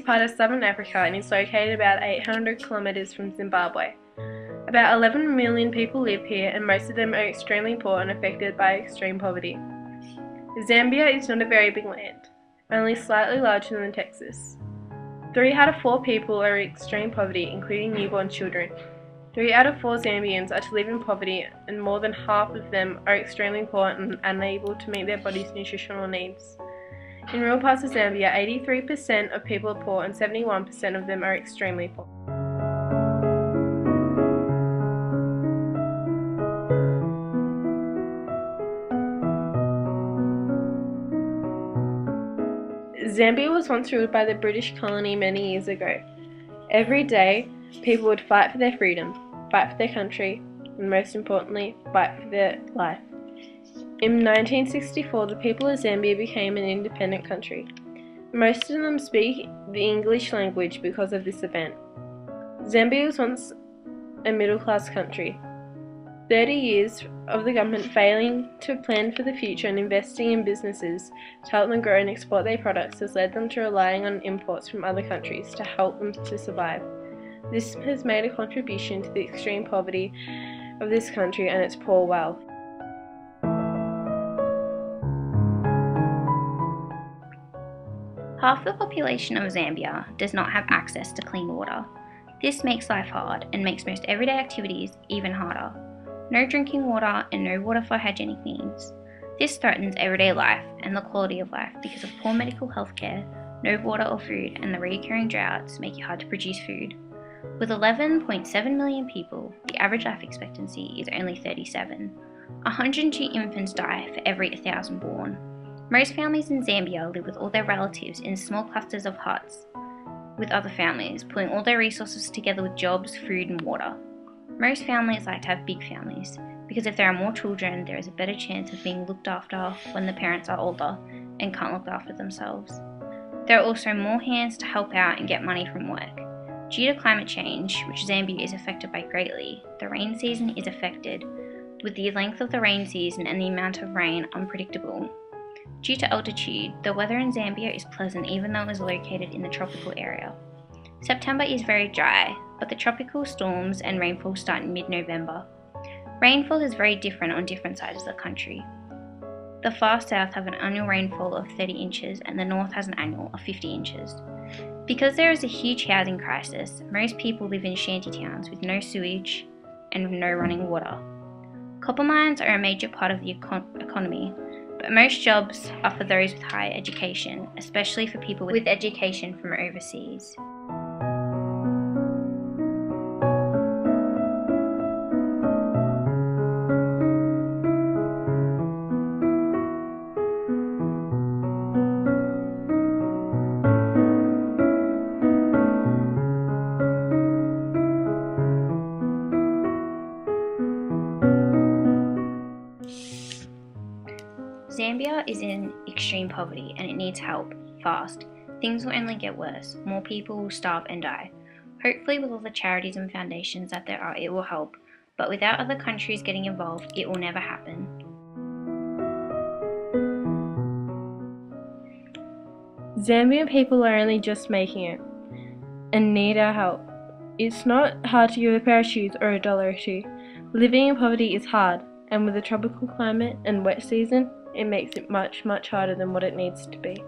part of southern Africa and is located about 800 kilometers from Zimbabwe. About 11 million people live here, and most of them are extremely poor and affected by extreme poverty. Zambia is not a very big land, only slightly larger than Texas. 3 out of 4 people are in extreme poverty, including newborn children. 3 out of 4 Zambians are to live in poverty, and more than half of them are extremely poor and unable to meet their body's nutritional needs. In rural parts of Zambia, 83% of people are poor and 71% of them are extremely poor. Zambia was once ruled by the British colony many years ago. Every day, people would fight for their freedom, fight for their country, and most importantly, fight for their life. In 1964, the people of Zambia became an independent country. Most of them speak the English language because of this event. Zambia was once a middle-class country. 30 years of the government failing to plan for the future and investing in businesses to help them grow and export their products has led them to relying on imports from other countries to help them to survive. This has made a contribution to the extreme poverty of this country and its poor wealth. Half the population of Zambia does not have access to clean water. This makes life hard and makes most everyday activities even harder. No drinking water and no water for hygienic needs. This threatens everyday life and the quality of life because of poor medical health care, no water or food, and the recurring droughts make it hard to produce food. With 11.7 million people, the average life expectancy is only 37. 102 infants die for every 1,000 born. Most families in Zambia live with all their relatives in small clusters of huts with other families, pulling all their resources together with jobs, food, and water. Most families like to have big families, because if there are more children, there is a better chance of being looked after when the parents are older and can't look after themselves. There are also more hands to help out and get money from work. Due to climate change, which Zambia is affected by greatly, the rain season is affected, with the length of the rain season and the amount of rain unpredictable. Due to altitude, the weather in Zambia is pleasant even though it is located in the tropical area. September is very dry, but the tropical storms and rainfall start in mid-November. Rainfall is very different on different sides of the country. The far south have an annual rainfall of 30 inches and the north has an annual of 50 inches. Because there is a huge housing crisis, most people live in shanty towns with no sewage and no running water. Copper mines are a major part of the economy, but most jobs are for those with higher education, especially for people with education from overseas. Zambia is in extreme poverty and it needs help, fast. Things will only get worse. More people will starve and die. Hopefully with all the charities and foundations that there are, it will help. But without other countries getting involved, it will never happen. Zambian people are only just making it and need our help. It's not hard to give a pair of shoes or a dollar or two. Living in poverty is hard, and with a tropical climate and wet season, it makes it much, much harder than what it needs to be.